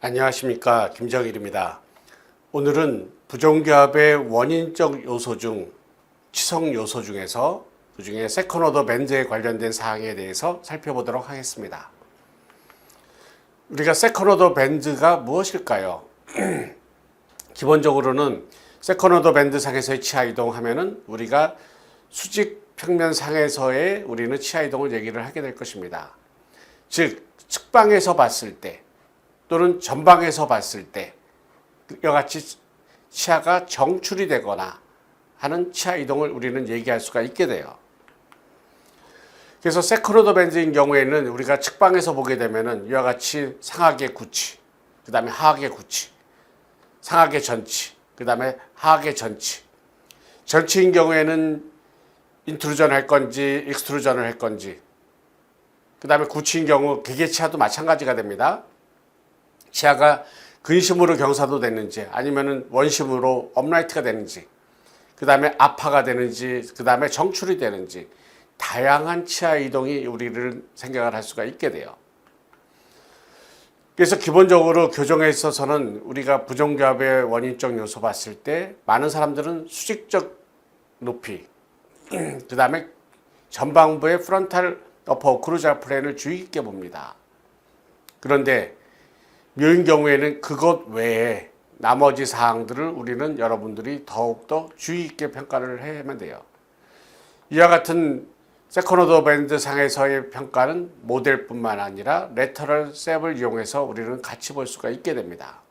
안녕하십니까, 김정일입니다. 오늘은 부정기압의 원인적 요소 중 치석 요소 중에서 그중에 세컨오더 밴드에 관련된 사항에 대해서 살펴보도록 하겠습니다. 우리가 세컨오더 밴드가 무엇일까요? 기본적으로는 세컨오더 밴드 상에서의 치아 이동하면은 우리가 수직 평면 상에서의 우리는 치아 이동을 얘기를 하게 될 것입니다. 즉 측방에서 봤을 때 또는 전방에서 봤을 때 이와 같이 치아가 정출이 되거나 하는 치아 이동을 우리는 얘기할 수가 있게 돼요. 그래서 세컨오더 밴드인 경우에는 우리가 측방에서 보게 되면은 이와 같이 상악의 구치, 그 다음에 하악의 구치, 상악의 전치, 그 다음에 하악의 전치. 전치인 경우에는 인트루전 할 건지 익스트루전을 할 건지, 그 다음에 구치인 경우 기계치아도 마찬가지가 됩니다. 치아가 근심으로 경사도 되는지 아니면은 원심으로 업라이트가 되는지, 그 다음에 아파가 되는지, 그 다음에 정출이 되는지 다양한 치아 이동이 우리를 생각을 할 수가 있게 돼요. 그래서 기본적으로 교정에 있어서는 우리가 부정기압의 원인적 요소 봤을 때 많은 사람들은 수직적 높이, 그 다음에 전방부의 프론탈 어퍼 오클루잘 플레인을 주의 깊게 봅니다. 그런데 묘인 경우에는 그것 외에 나머지 사항들을 우리는 여러분들이 더욱더 주의 깊게 평가를 해야만 돼요. 이와 같은 세컨오더 밴드 상에서의 평가는 모델뿐만 아니라 레터럴 셉을 이용해서 우리는 같이 볼 수가 있게 됩니다.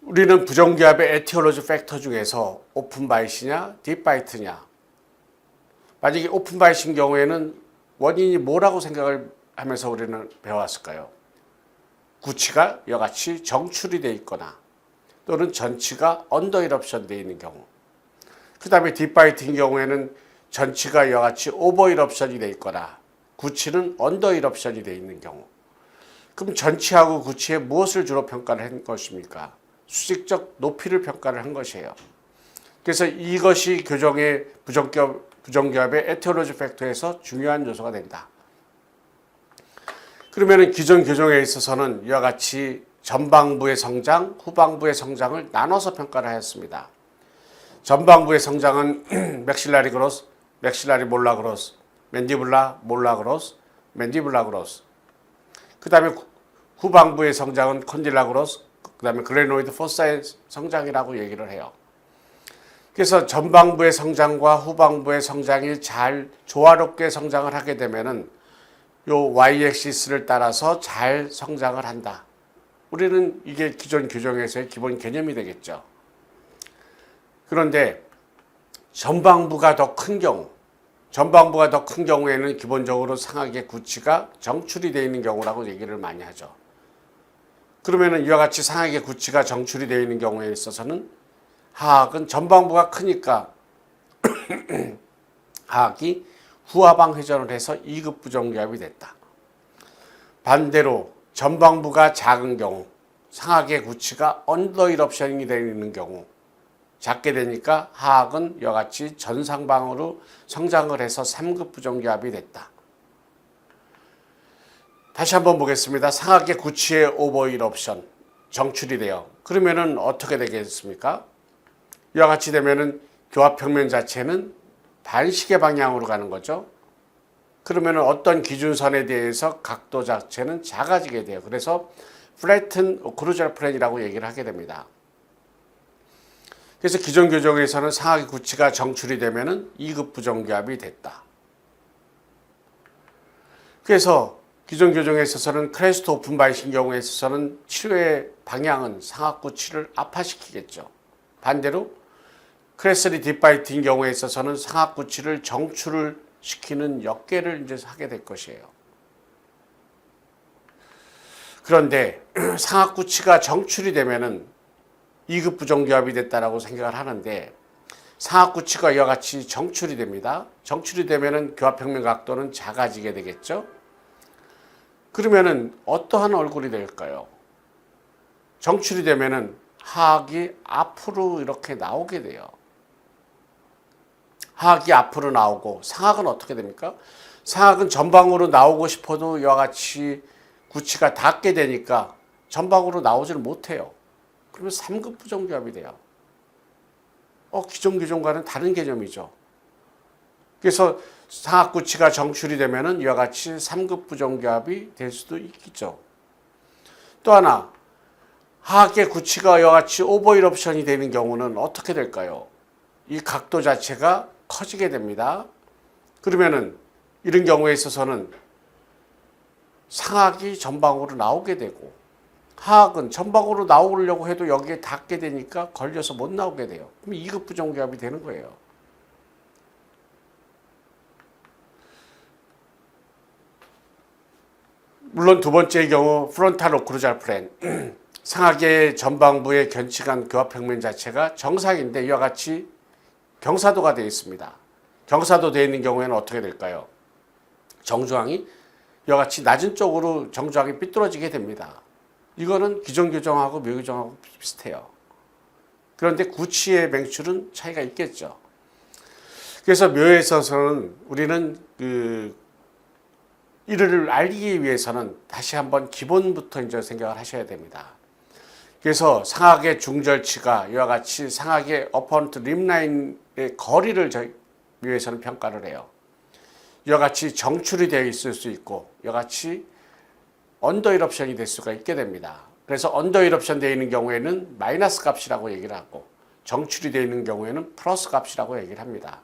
우리는 부정기압의 에티올로지 팩터 중에서 오픈 바이시냐 딥 바이트냐, 만약에 오픈 바이신 경우에는 원인이 뭐라고 생각을 하면서 우리는 배워왔을까요? 구치가 이와 같이 정출이 되어 있거나 또는 전치가 언더 이럽션 되어 있는 경우, 그 다음에 딥바이트인 경우에는 전치가 이와 같이 오버 이럽션이 되어 있거나 구치는 언더 이럽션이 되어 있는 경우. 그럼 전치하고 구치에 무엇을 주로 평가를 한 것입니까? 수직적 높이를 평가를 한 것이에요. 그래서 이것이 교정의 부정기압의 에티올로지 팩터에서 중요한 요소가 된다. 그러면은 기존 교정에 있어서는 이와 같이 전방부의 성장, 후방부의 성장을 나눠서 평가를 하였습니다. 전방부의 성장은 맥실라리 그로스, 맥실라리 몰라 그로스, 맨디블라 몰라 그로스, 맨디블라 그로스. 그 다음에 후방부의 성장은 콘딜라 그로스, 그 다음에 글레노이드 포사의 성장이라고 얘기를 해요. 그래서 전방부의 성장과 후방부의 성장이 잘 조화롭게 성장을 하게 되면은 요 y-axis를 따라서 잘 성장을 한다. 우리는 이게 기존 교정에서의 기본 개념이 되겠죠. 그런데 전방부가 더 큰 경우에는 기본적으로 상악의 구치가 정출이 되어 있는 경우라고 얘기를 많이 하죠. 그러면은 이와 같이 상악의 구치가 정출이 되어 있는 경우에 있어서는 하악은 전방부가 크니까 하악이 후하방 회전을 해서 2급 부정기압이 됐다. 반대로 전방부가 작은 경우, 상악의 구치가 언더 이럽션이 되는 경우, 작게 되니까 하악은 이와 같이 전상방으로 성장을 해서 3급 부정기압이 됐다. 다시 한번 보겠습니다. 상악의 구치의 오버 이럽션 정출이 돼요. 그러면은 어떻게 되겠습니까? 이와 같이 되면은 교합평면 자체는 반시계 방향으로 가는 거죠. 그러면 어떤 기준선에 대해서 각도 자체는 작아지게 돼요. 그래서 플래튼 오클루잘 플레인이라고 얘기를 하게 됩니다. 그래서 기존 교정에서는 상악의 구치가 정출이 되면은 2급 부정기압이 됐다. 그래서 기존 교정에 있어서는 크레스트 오픈 바이신 경우에 있어서는 치료의 방향은 상악 구치를 아파시키겠죠. 반대로 크레스리 딥바이트인 경우에 있어서는 상악 구치를 정출을 시키는 역계를 이제 하게 될 것이에요. 그런데 상악 구치가 정출이 되면은 2급 부정기압이 됐다라고 생각을 하는데, 상악 구치가 이와 같이 정출이 됩니다. 정출이 되면은 교합평면 각도는 작아지게 되겠죠. 그러면은 어떠한 얼굴이 될까요? 정출이 되면은 하악이 앞으로 이렇게 나오게 돼요. 하악이 앞으로 나오고 상악은 어떻게 됩니까? 상악은 전방으로 나오고 싶어도 이와 같이 구치가 닿게 되니까 전방으로 나오지를 못해요. 그러면 3급 부정교합이 돼요. 기존 규정과는 다른 개념이죠. 그래서 상하 구치가 정출이 되면은 이와 같이 3급 부정교합이 될 수도 있겠죠. 또 하나, 하악의 구치가 이와 같이 오버이럽션이 되는 경우는 어떻게 될까요? 이 각도 자체가 커지게 됩니다. 그러면은 이런 경우에 있어서는 상악이 전방으로 나오게 되고 하악은 전방으로 나오려고 해도 여기에 닿게 되니까 걸려서 못 나오게 돼요. 그럼 2급 부정교합이 되는 거예요. 물론 두 번째의 경우 프론탈 오클루잘 플랜 상악의 전방부의 견치관 교합 평면 자체가 정상인데 이와 같이 경사도가 되어 있습니다. 경사도 되어 있는 경우에는 어떻게 될까요? 정주항이 이와 같이 낮은 쪽으로 정주항이 삐뚤어지게 됩니다. 이거는 기존 규정하고 묘 규정하고 비슷해요. 그런데 구치의 맹출은 차이가 있겠죠. 그래서 묘에 있어서는 우리는 이를 알기 위해서는 다시 한번 기본부터 이제 생각을 하셔야 됩니다. 그래서 상악의 중절치가 이와 같이 상악의 어퍼런트 림라인의 거리를 묘에서는 평가를 해요. 이와 같이 정출이 되어 있을 수 있고 이와 같이 언더 이럽션이 될 수가 있게 됩니다. 그래서 언더 이럽션 되어 있는 경우에는 마이너스 값이라고 얘기를 하고 정출이 되어 있는 경우에는 플러스 값이라고 얘기를 합니다.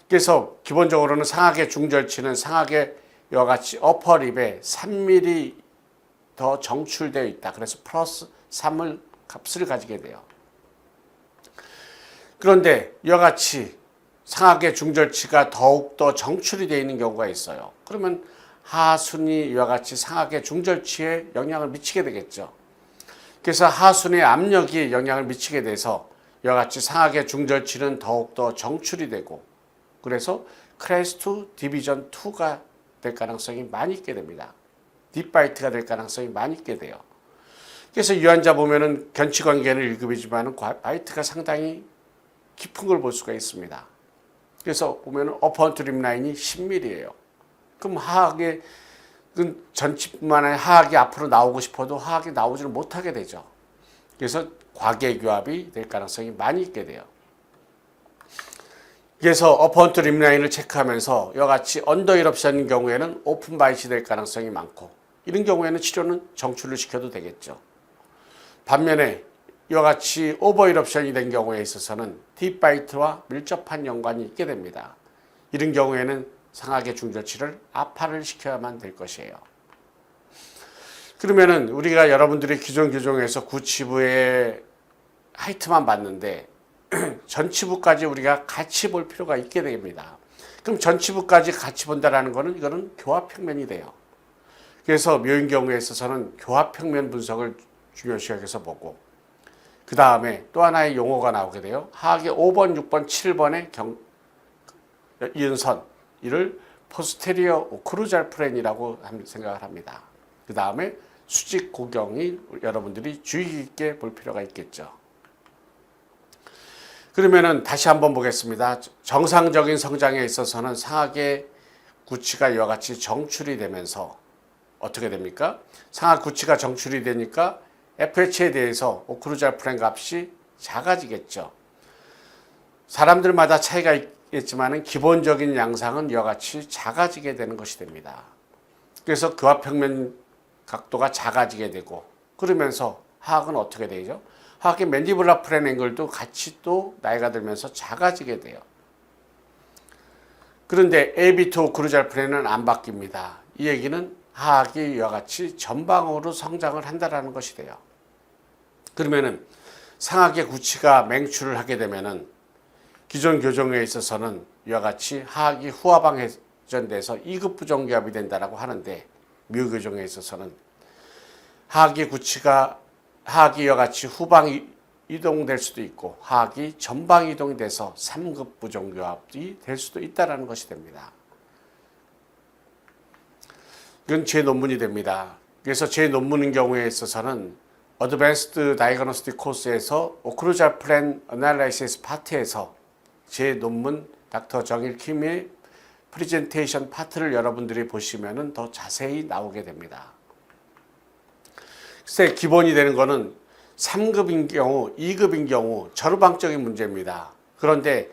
그래서 기본적으로는 상악의 중절치는 상악의 이와 같이 어퍼립에 3mm 더 정출되어 있다. 그래서 플러스 3을 값을 가지게 돼요. 그런데 이와 같이 상악의 중절치가 더욱더 정출이 되어 있는 경우가 있어요. 그러면 하순이 이와 같이 상악의 중절치에 영향을 미치게 되겠죠. 그래서 하순의 압력이 영향을 미치게 돼서 이와 같이 상악의 중절치는 더욱더 정출이 되고 그래서 크레스트 디비전 2가 될 가능성이 많이 있게 됩니다. 딥바이트가 될 가능성이 많이 있게 돼요. 그래서 유한자 보면은 견치관계는 1급이지만 바이트가 상당히 깊은 걸 볼 수가 있습니다. 그래서 보면은 어퍼런트 림라인이 10mm예요. 그럼 하악의 전치뿐만 아니라 하악이 앞으로 나오고 싶어도 하악이 나오지를 못하게 되죠. 그래서 과계교합이 될 가능성이 많이 있게 돼요. 그래서 어퍼런트 림라인을 체크하면서 이와 같이 언더 이럽션인 경우에는 오픈 바이시 될 가능성이 많고 이런 경우에는 치료는 정출을 시켜도 되겠죠. 반면에 이와 같이 오버 이럽션이 된 경우에 있어서는 딥바이트와 밀접한 연관이 있게 됩니다. 이런 경우에는 상악의 중절치를 아파를 시켜야만 될 것이에요. 그러면은 우리가 여러분들이 기존 규정에서 구치부의 하이트만 봤는데 전치부까지 우리가 같이 볼 필요가 있게 됩니다. 그럼 전치부까지 같이 본다라는 것은 이거는 교합평면이 돼요. 그래서 묘인 경우에 있어서는 교합평면 분석을 중요시 여겨서 보고 그 다음에 또 하나의 용어가 나오게 돼요. 하악의 5번, 6번, 7번의 이은선 이를 포스테리어 오클루잘 플랜이라고 생각을 합니다. 그 다음에 수직 고경이 여러분들이 주의 깊게 볼 필요가 있겠죠. 그러면은 다시 한번 보겠습니다. 정상적인 성장에 있어서는 상악의 구치가 이와 같이 정출이 되면서 어떻게 됩니까? 상악 구치가 정출이 되니까 FH에 대해서 오클루잘 플랜 값이 작아지겠죠. 사람들마다 차이가 있겠지만 기본적인 양상은 이와 같이 작아지게 되는 것이 됩니다. 그래서 교합평면 각도가 작아지게 되고 그러면서 하악은 어떻게 되죠? 하악의 맨디블라 플랜 앵글도 같이 또 나이가 들면서 작아지게 돼요. 그런데 AB2 오클루잘 플랜은 안 바뀝니다. 이 얘기는 하악이 이와 같이 전방으로 성장을 한다는 것이 돼요. 그러면은 상악의 구치가 맹출을 하게 되면은 기존 교정에 있어서는 이와 같이 하악이 후하방 회전돼서 2급 부정교합이 된다라고 하는데 묘 교정에 있어서는 하악의 구치가 하악이 이와 같이 후방 이동될 수도 있고 하악이 전방 이동이 돼서 3급 부정교합이 될 수도 있다라는 것이 됩니다. 이건 제 논문이 됩니다. 그래서 제 논문인 경우에 있어서는 어드밴스드 다이그노스틱 코스에서 오클루잘 플랜 어널라이시스 파트에서 제 논문 닥터 정일 킴의 프레젠테이션 파트를 여러분들이 보시면은 더 자세히 나오게 됩니다. 글쎄 기본이 되는 거는 3급인 경우, 2급인 경우 저루방적인 문제입니다. 그런데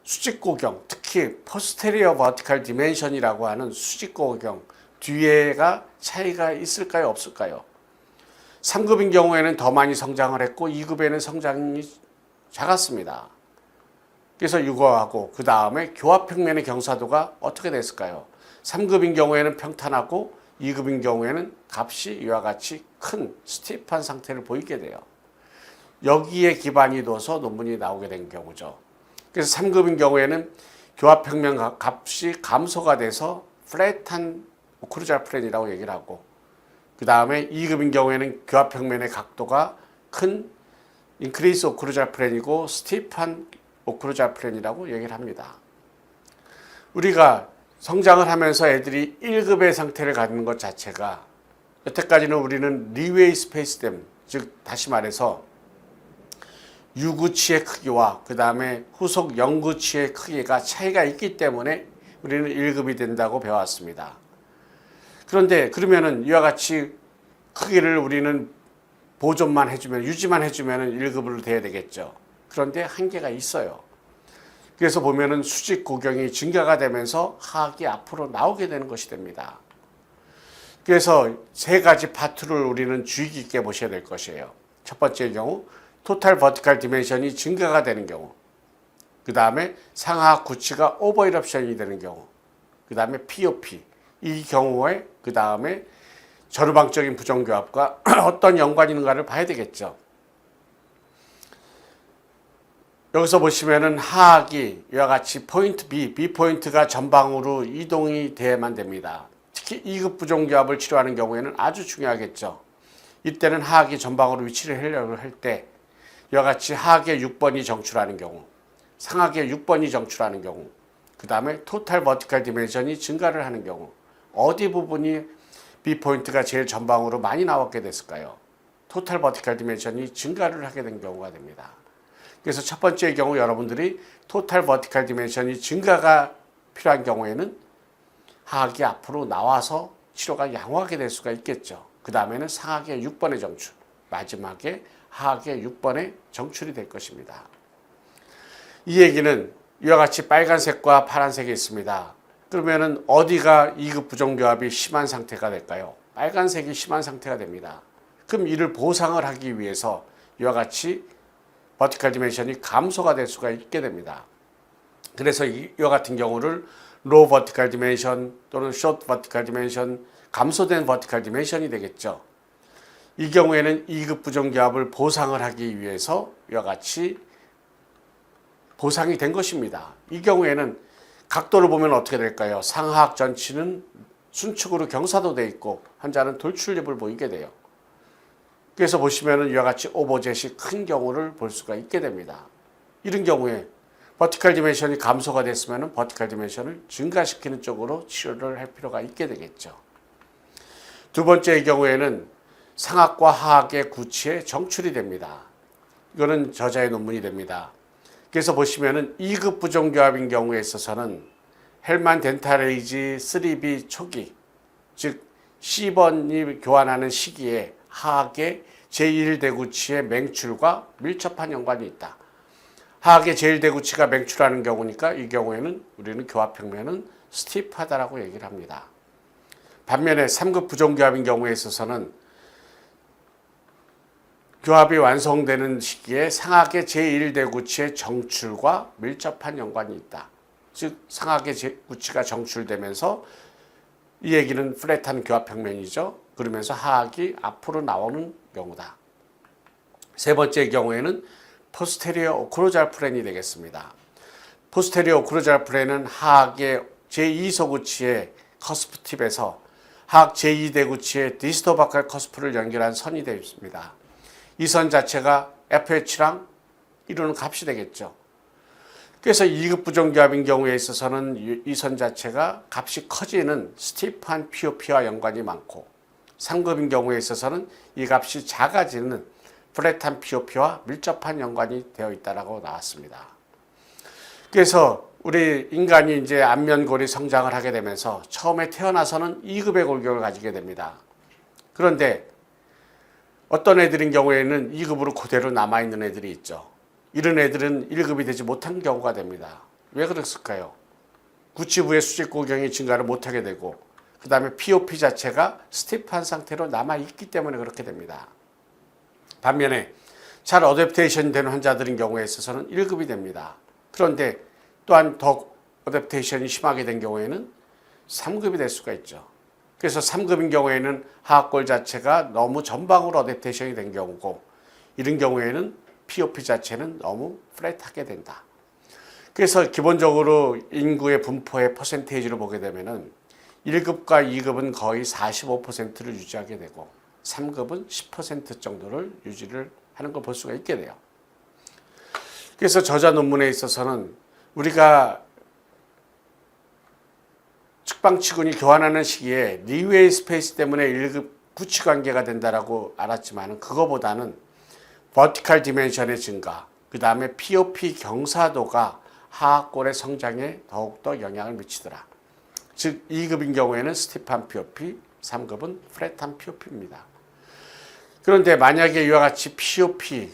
수직고경, 특히 포스테리어 버티컬 디멘션이라고 하는 수직고경 뒤에가 차이가 있을까요, 없을까요? 3급인 경우에는 더 많이 성장을 했고 2급에는 성장이 작았습니다. 그래서 이거하고 그 다음에 교합평면의 경사도가 어떻게 됐을까요? 3급인 경우에는 평탄하고 2급인 경우에는 값이 이와 같이 큰 스티프한 상태를 보이게 돼요. 여기에 기반이 둬서 논문이 나오게 된 경우죠. 그래서 3급인 경우에는 교합평면 값이 감소가 돼서 플랫한 오클루잘 플랜이라고 얘기를 하고, 그 다음에 2급인 경우에는 교합평면의 각도가 큰 인크리스 오클루잘 플랜이고 스티프한 오클루잘 플랜이라고 얘기를 합니다. 우리가 성장을 하면서 애들이 1급의 상태를 갖는 것 자체가 여태까지는 우리는 리웨이 스페이스댐, 즉 다시 말해서 유구치의 크기와 그 다음에 후속 영구치의 크기가 차이가 있기 때문에 우리는 1급이 된다고 배워왔습니다. 그런데 그러면은 이와 같이 크기를 우리는 보존만 해주면, 유지만 해주면 1급으로 돼야 되겠죠. 그런데 한계가 있어요. 그래서 보면은 수직 고경이 증가가 되면서 하악이 앞으로 나오게 되는 것이 됩니다. 그래서 세 가지 파트를 우리는 주의 깊게 보셔야 될 것이에요. 첫 번째의 경우 토탈 버티컬 디멘션이 증가가 되는 경우, 그 다음에 상하악 구치가 오버 이럽션이 되는 경우, 그 다음에 POP, 이 경우에 그 다음에 저루방적인 부정교합과 어떤 연관이 있는가를 봐야 되겠죠. 여기서 보시면은 하악이 이와 같이 포인트 B 포인트가 전방으로 이동이 돼야만 됩니다. 특히 2급 부정교합을 치료하는 경우에는 아주 중요하겠죠. 이때는 하악이 전방으로 위치를 하려고 할 때 이와 같이 하악의 6번이 정출하는 경우, 상악의 6번이 정출하는 경우, 그 다음에 토탈 버티컬 디멘션이 증가를 하는 경우, 어디 부분이 B 포인트가 제일 전방으로 많이 나왔게 됐을까요? 토탈 버티컬 디멘션이 증가를 하게 된 경우가 됩니다. 그래서 첫 번째의 경우 여러분들이 토탈 버티컬 디멘션이 증가가 필요한 경우에는 하악이 앞으로 나와서 치료가 양호하게 될 수가 있겠죠. 그 다음에는 상악의 6번의 정출, 마지막에 하악의 6번의 정출이 될 것입니다. 이 얘기는 이와 같이 빨간색과 파란색이 있습니다. 그러면은 어디가 2급 부정교합이 심한 상태가 될까요? 빨간색이 심한 상태가 됩니다. 그럼 이를 보상을 하기 위해서 이와 같이 버티컬 디멘션이 감소가 될 수가 있게 됩니다. 그래서 이와 같은 경우를 로우 버티컬 디멘션 또는 숏 버티컬 디멘션, 감소된 버티컬 디멘션이 되겠죠. 이 경우에는 2급 부정교합을 보상을 하기 위해서 이와 같이 보상이 된 것입니다. 이 경우에는 각도를 보면 어떻게 될까요? 상하악 전치는 순축으로 경사도 되어 있고 환자는 돌출입을 보이게 돼요. 그래서 보시면은 이와 같이 오버젯이 큰 경우를 볼 수가 있게 됩니다. 이런 경우에 버티컬 디멘션이 감소가 됐으면 버티컬 디멘션을 증가시키는 쪽으로 치료를 할 필요가 있게 되겠죠. 두 번째의 경우에는 상악과 하악의 구치에 정출이 됩니다. 이거는 저자의 논문이 됩니다. 그래서 보시면은 2급 부정교합인 경우에 있어서는 헬만 덴탈에이지 3B 초기, 즉 C번이 교환하는 시기에 하악의 제1대구치의 맹출과 밀접한 연관이 있다. 하악의 제1대구치가 맹출하는 경우니까 이 경우에는 우리는 교합평면은 스티프하다라고 얘기를 합니다. 반면에 3급 부정교합인 경우에 있어서는 교합이 완성되는 시기에 상악의 제1대구치의 정출과 밀접한 연관이 있다. 즉 상악의 구치가 정출되면서 이 얘기는 플랫한 교합평면이죠. 그러면서 하악이 앞으로 나오는 경우다. 세 번째 경우에는 포스테리어 오클루잘 플랜이 되겠습니다. 포스테리어 오클루잘 플랜은 하악의 제2소구치의 커스프 팁에서 하악 제2대구치의 디스토바칼 커스프를 연결한 선이 되어 있습니다. 이 선 자체가 FH랑 이루는 값이 되겠죠. 그래서 2급 부정교합인 경우에 있어서는 이 선 자체가 값이 커지는 스티프한 POP와 연관이 많고, 3급인 경우에 있어서는 이 값이 작아지는 플랫한 POP와 밀접한 연관이 되어 있다고 나왔습니다. 그래서 우리 인간이 이제 안면골이 성장을 하게 되면서 처음에 태어나서는 2급의 골격을 가지게 됩니다. 그런데 어떤 애들인 경우에는 2급으로 그대로 남아있는 애들이 있죠. 이런 애들은 1급이 되지 못한 경우가 됩니다. 왜 그랬을까요? 구치부의 수직 고경이 증가를 못하게 되고 그 다음에 POP 자체가 스티프한 상태로 남아있기 때문에 그렇게 됩니다. 반면에 잘 어댑테이션 되는 환자들인 경우에 있어서는 1급이 됩니다. 그런데 또한 더 어댑테이션이 심하게 된 경우에는 3급이 될 수가 있죠. 그래서 3급인 경우에는 하악골 자체가 너무 전방으로 어댑테이션이 된 경우고 이런 경우에는 POP 자체는 너무 플랫하게 된다. 그래서 기본적으로 인구의 분포의 퍼센테이지를 보게 되면은 1급과 2급은 거의 45%를 유지하게 되고 3급은 10% 정도를 유지를 하는 걸 볼 수가 있게 돼요. 그래서 저자 논문에 있어서는 우리가 측방치군이 교환하는 시기에 리웨이 스페이스 때문에 1급 구치 관계가 된다라고 알았지만 그거보다는 버티컬 디멘션의 증가, 그 다음에 POP 경사도가 하악골의 성장에 더욱더 영향을 미치더라. 즉 2급인 경우에는 스티프한 POP, 3급은 플랫한 POP입니다. 그런데 만약에 이와 같이 POP,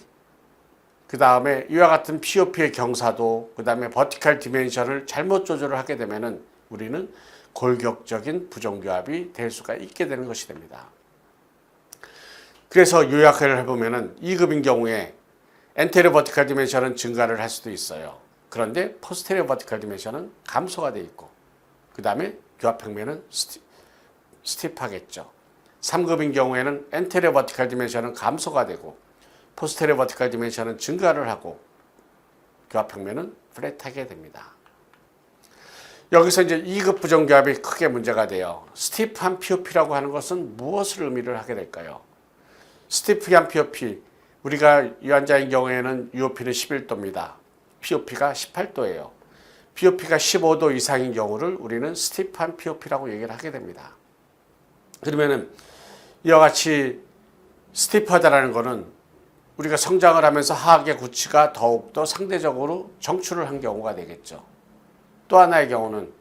그 다음에 이와 같은 POP의 경사도, 그 다음에 버티컬 디멘션을 잘못 조절을 하게 되면은 우리는 골격적인 부종교합이 될 수가 있게 되는 것이 됩니다. 그래서 요약을 해보면은 2급인 경우에 엔테리어 버티컬 디멘션은 증가를 할 수도 있어요. 그런데 포스테리어 버티컬 디멘션은 감소가 돼 있고 그 다음에 교합 평면은 스티프하겠죠. 3급인 경우에는 엔테리어 버티컬 디멘션은 감소가 되고 포스테리어 버티컬 디멘션은 증가를 하고 교합 평면은 플랫하게 됩니다. 여기서 이제 2급 부정교합이 크게 문제가 돼요. 스티프한 POP라고 하는 것은 무엇을 의미를 하게 될까요? 스티프한 POP, 우리가 이 환자인 경우에는 UOP는 11도입니다. POP가 18도예요. POP가 15도 이상인 경우를 우리는 스티프한 POP라고 얘기를 하게 됩니다. 그러면은 이와 같이 스티프하다라는 것은 우리가 성장을 하면서 하악의 구치가 더욱더 상대적으로 정출을 한 경우가 되겠죠. 또 하나의 경우는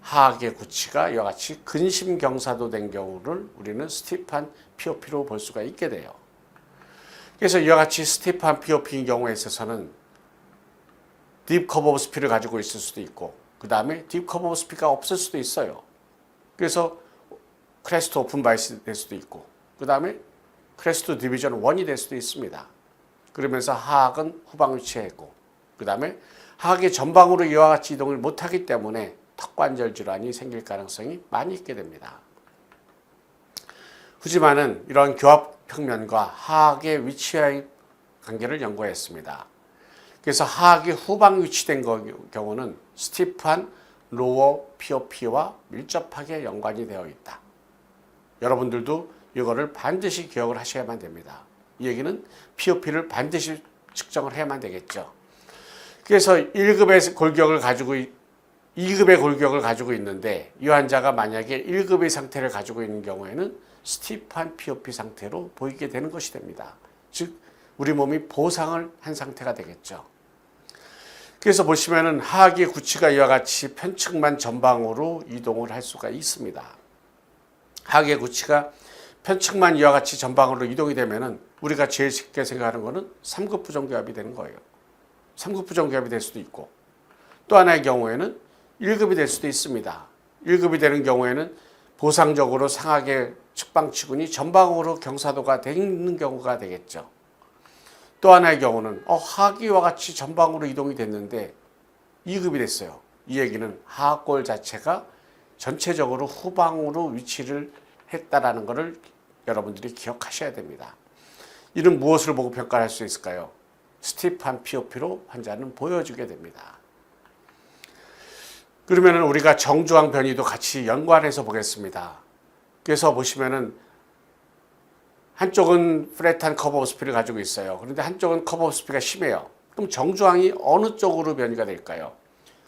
하악의 구치가 이와 같이 근심 경사도 된 경우를 우리는 스티프한 POP로 볼 수가 있게 돼요. 그래서 이와 같이 스티프한 POP인 경우에 있어서는 딥 커브 오브 스피를 가지고 있을 수도 있고 그 다음에 딥 커브 오브 스피가 없을 수도 있어요. 그래서 크레스트 오픈 바이스 될 수도 있고 그 다음에 크레스트 디비전 1이 될 수도 있습니다. 그러면서 하악은 후방 위치에 있고 그 다음에 하악이 전방으로 이와 같이 이동을 못하기 때문에 턱관절 질환이 생길 가능성이 많이 있게 됩니다. 후지만은 이러한 교합 평면과 하악의 위치의 관계를 연구했습니다. 그래서 하악이 후방 위치된 경우는 스티프한 로어 POP와 밀접하게 연관이 되어 있다. 여러분들도 이거를 반드시 기억을 하셔야만 됩니다. 이 얘기는 POP를 반드시 측정을 해야만 되겠죠. 그래서 1급의 골격을 가지고 2급의 골격을 가지고 있는데 이 환자가 만약에 1급의 상태를 가지고 있는 경우에는 스티프한 POP 상태로 보이게 되는 것이 됩니다. 즉 우리 몸이 보상을 한 상태가 되겠죠. 그래서 보시면은 하악의 구치가 이와 같이 편측만 전방으로 이동을 할 수가 있습니다. 하악의 구치가 편측만 이와 같이 전방으로 이동이 되면은 우리가 제일 쉽게 생각하는 것은 3급 부정교합이 되는 거예요. 3급 부정교합이 될 수도 있고 또 하나의 경우에는 1급이 될 수도 있습니다. 1급이 되는 경우에는 보상적으로 상하계 측방치군이 전방으로 경사도가 되는 경우가 되겠죠. 또 하나의 경우는 하악이와 같이 전방으로 이동이 됐는데 2급이 됐어요. 이 얘기는 하악골 자체가 전체적으로 후방으로 위치를 했다라는 것을 여러분들이 기억하셔야 됩니다. 이는 무엇을 보고 평가할 수 있을까요? 스티프한 POP로 환자는 보여주게 됩니다. 그러면 우리가 정주황 변이도 같이 연관해서 보겠습니다. 그래서 보시면은 한쪽은 플랫한 커브 오브 스피를 가지고 있어요. 그런데 한쪽은 커브 오브 스피가 심해요. 그럼 정주황이 어느 쪽으로 변이가 될까요?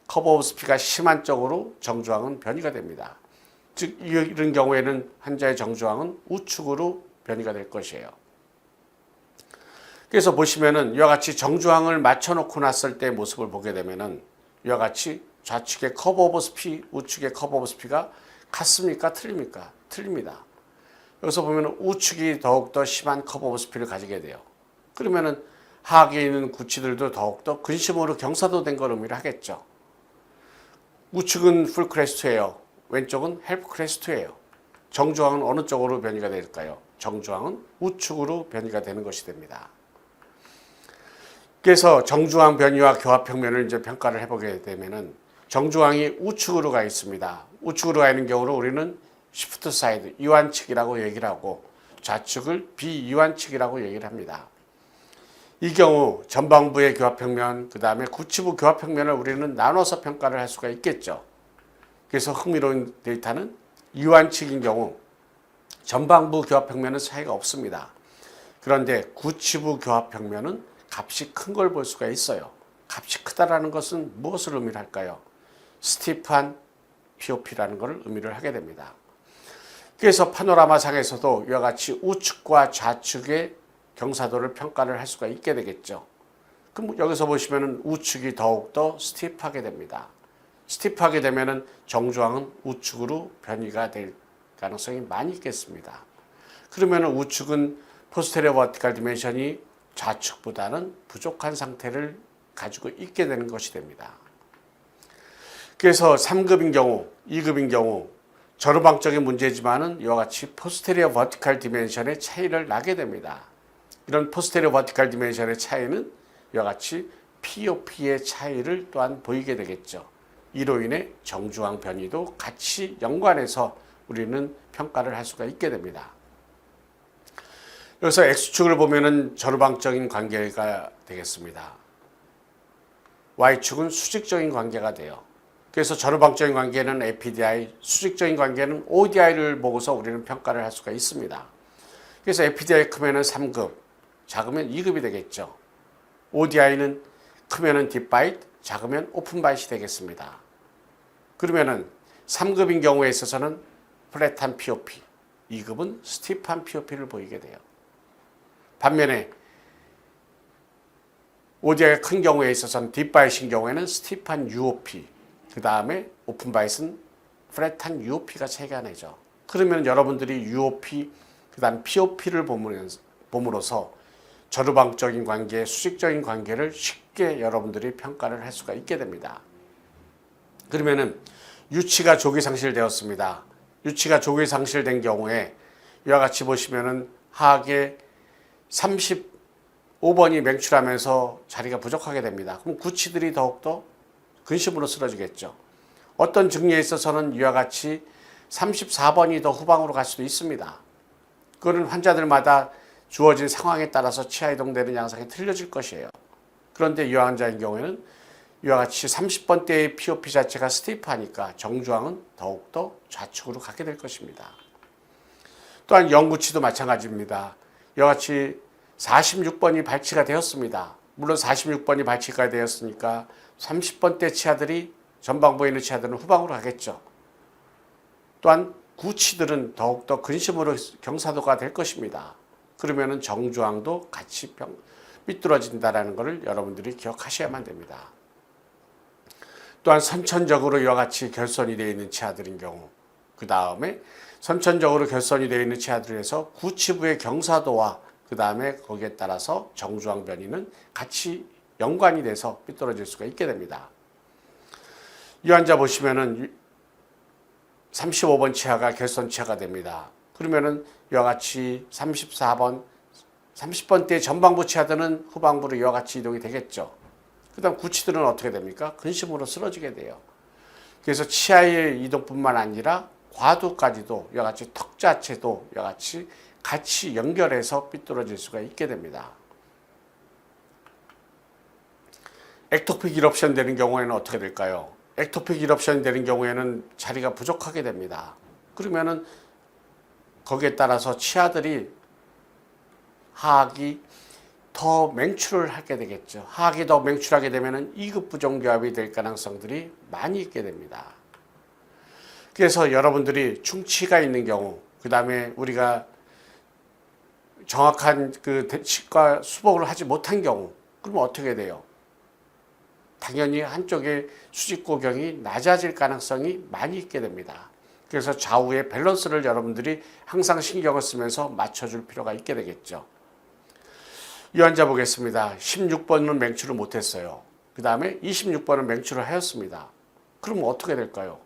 커브 오브 스피가 심한 쪽으로 정주황은 변이가 됩니다. 즉 이런 경우에는 환자의 정주황은 우측으로 변이가 될 것이에요. 그래서 보시면은 이와 같이 정주황을 맞춰놓고 났을 때 모습을 보게 되면은 이와 같이 좌측의 커브 오브 스피, 우측의 커브 오브 스피가 같습니까? 틀립니까? 틀립니다. 여기서 보면 우측이 더욱더 심한 커브 오브 스피드를 가지게 돼요. 그러면은 하악에 있는 구치들도 더욱더 근심으로 경사도된 걸 의미를 하겠죠. 우측은 풀 크레스트예요. 왼쪽은 헬프 크레스트예요. 정주항은 어느 쪽으로 변이가 될까요? 정주항은 우측으로 변이가 되는 것이 됩니다. 그래서 정주항 변이와 교합 평면을 이제 평가를 해보게 되면은 정주항이 우측으로 가 있습니다. 우측으로 가 있는 경우로 우리는 시프트 사이드, 이완측이라고 얘기를 하고 좌측을 비이완측이라고 얘기를 합니다. 이 경우 전방부의 교합평면, 그 다음에 구치부 교합평면을 우리는 나눠서 평가를 할 수가 있겠죠. 그래서 흥미로운 데이터는 이완측인 경우 전방부 교합평면은 차이가 없습니다. 그런데 구치부 교합평면은 값이 큰 걸 볼 수가 있어요. 값이 크다라는 것은 무엇을 의미를 할까요? 스티프한 POP라는 것을 의미를 하게 됩니다. 그래서 파노라마상에서도 이와 같이 우측과 좌측의 경사도를 평가를 할 수가 있게 되겠죠. 그럼 여기서 보시면은 우측이 더욱더 스티프하게 됩니다. 스티프하게 되면은 정주항은 우측으로 변이가 될 가능성이 많이 있겠습니다. 그러면은 우측은 포스테리어 버티컬 디멘션이 좌측보다는 부족한 상태를 가지고 있게 되는 것이 됩니다. 그래서 3급인 경우, 2급인 경우 저루방적인 문제지만은 이와 같이 포스테리어 버티컬 디멘션의 차이를 나게 됩니다. 이런 포스테리어 버티컬 디멘션의 차이는 이와 같이 POP의 차이를 또한 보이게 되겠죠. 이로 인해 정주항 변이도 같이 연관해서 우리는 평가를 할 수가 있게 됩니다. 여기서 X축을 보면은 저루방적인 관계가 되겠습니다. Y축은 수직적인 관계가 돼요. 그래서 저루방적인 관계는 APDI, 수직적인 관계는 ODI를 보고서 우리는 평가를 할 수가 있습니다. 그래서 APDI 크면은 3급, 작으면 2급이 되겠죠. ODI는 크면은 딥바이트, 작으면 오픈바이트이 되겠습니다. 그러면은 3급인 경우에 있어서는 플랫한 POP, 2급은 스티프한 POP를 보이게 돼요. 반면에 ODI가 큰 경우에 있어서는 딥바이트인 경우에는 스티프한 UOP, 그 다음에 오픈바이트는 플랫한 UOP가 차이가 나죠. 그러면 여러분들이 UOP, 그 다음 POP를 봄으로써 저루방적인 관계, 수직적인 관계를 쉽게 여러분들이 평가를 할 수가 있게 됩니다. 그러면은 유치가 조기 상실되었습니다. 유치가 조기 상실된 경우에 이와 같이 보시면은 하악에 35번이 맹출하면서 자리가 부족하게 됩니다. 그럼 구치들이 더욱더 근심으로 쓰러지겠죠. 어떤 증리에 있어서는 이와 같이 34번이 더 후방으로 갈 수도 있습니다. 그거는 환자들마다 주어진 상황에 따라서 치아 이동되는 양상이 틀려질 것이에요. 그런데 이 환자인 경우에는 이와 같이 30번대의 POP 자체가 스티프하니까 정주항은 더욱더 좌측으로 가게 될 것입니다. 또한 영구치도 마찬가지입니다. 이와 같이 46번이 발치가 되었습니다. 물론 46번이 발치가 되었으니까 30번대 치아들이 전방부에 있는 치아들은 후방으로 가겠죠. 또한 구치들은 더욱더 근심으로 경사도가 될 것입니다. 그러면은 정주항도 같이 삐뚤어진다라는 것을 여러분들이 기억하셔야만 됩니다. 또한 선천적으로 이와 같이 결손이 되어 있는 치아들인 경우, 그 다음에 선천적으로 결손이 되어 있는 치아들에서 구치부의 경사도와 그 다음에 거기에 따라서 정주항 변이는 같이 연관이 돼서 삐뚤어질 수가 있게 됩니다. 이 환자 보시면은 35번 치아가 결손 치아가 됩니다. 그러면은 이와 같이 34번, 30번대 전방부 치아들은 후방부로 이와 같이 이동이 되겠죠. 그 다음 구치들은 어떻게 됩니까? 근심으로 쓰러지게 돼요. 그래서 치아의 이동뿐만 아니라 과두까지도 이와 같이 턱 자체도 이와 같이 연결해서 삐뚤어질 수가 있게 됩니다. 액토픽 이럽션 되는 경우에는 어떻게 될까요? 액토픽 이럽션 되는 경우에는 자리가 부족하게 됩니다. 그러면은 거기에 따라서 치아들이 하악이 더 맹출을 하게 되겠죠. 하악이 더 맹출하게 되면은 2급 부종교합이 될 가능성들이 많이 있게 됩니다. 그래서 여러분들이 충치가 있는 경우, 그 다음에 우리가 정확한 그 치과 수복을 하지 못한 경우, 그러면 어떻게 돼요? 당연히 한쪽의 수직고경이 낮아질 가능성이 많이 있게 됩니다. 그래서 좌우의 밸런스를 여러분들이 항상 신경을 쓰면서 맞춰줄 필요가 있게 되겠죠. 이 환자 보겠습니다. 16번은 맹추를 못했어요. 그 다음에 26번은 맹추를 하였습니다. 그럼 어떻게 될까요?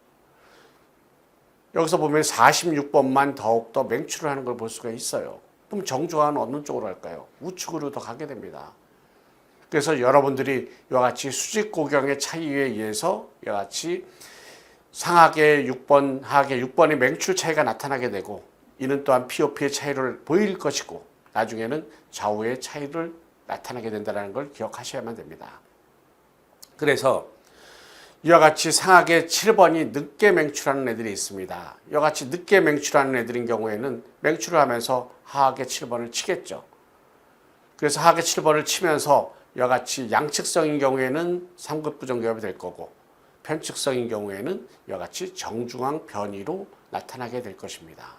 여기서 보면 46번만 더욱더 맹추를 하는 걸 볼 수가 있어요. 그럼 정조환은 어느 쪽으로 할까요? 우측으로 더 가게 됩니다. 그래서 여러분들이 이와 같이 수직고경의 차이에 의해서 이와 같이 상하계 6번, 하하계 6번의 맹출 차이가 나타나게 되고, 이는 또한 POP의 차이를 보일 것이고 나중에는 좌우의 차이를 나타나게 된다는 걸 기억하셔야만 됩니다. 그래서 이와 같이 상하계 7번이 늦게 맹출하는 애들이 있습니다. 이와 같이 늦게 맹출하는 애들인 경우에는 맹출을 하면서 하하계 7번을 치겠죠. 그래서 하하계 7번을 치면서 이와 같이 양측성인 경우에는 3급 부정교합이 될 거고, 편측성인 경우에는 이와 같이 정중앙 변이로 나타나게 될 것입니다.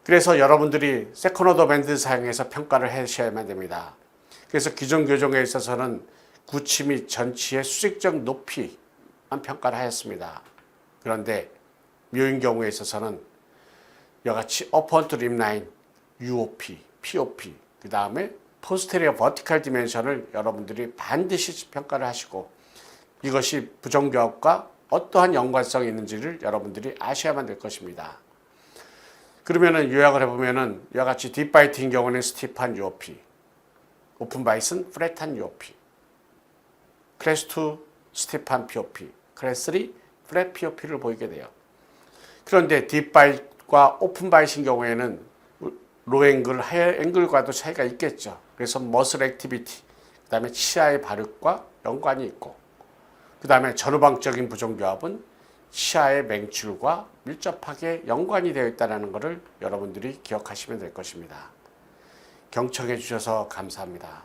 그래서 여러분들이 세컨오더 밴드 사용해서 평가를 하셔야만 됩니다. 그래서 기존 교정에 있어서는 구치 및 전치의 수직적 높이만 평가를 하였습니다. 그런데 묘인 경우에 있어서는 이와 같이 어퍼헌트 립라인, UOP, POP, 그 다음에 포스테리어 버티컬 디멘션을 여러분들이 반드시 평가를 하시고, 이것이 부정교합과 어떠한 연관성이 있는지를 여러분들이 아셔야만 될 것입니다. 그러면은 요약을 해보면은 이와 같이 딥바이트인 경우는 스티프한 UOP, 오픈바이트는 플랫한 UOP, 클래스 2 스티프한 POP, 클래스 3 플랫 POP를 보이게 돼요. 그런데 딥바이트과 오픈바이트인 경우에는 로앵글, 하이앵글과도 차이가 있겠죠. 그래서 머슬 액티비티, 그 다음에 치아의 발육과 연관이 있고, 그 다음에 전후방적인 부정교합은 치아의 맹출과 밀접하게 연관이 되어 있다는 것을 여러분들이 기억하시면 될 것입니다. 경청해 주셔서 감사합니다.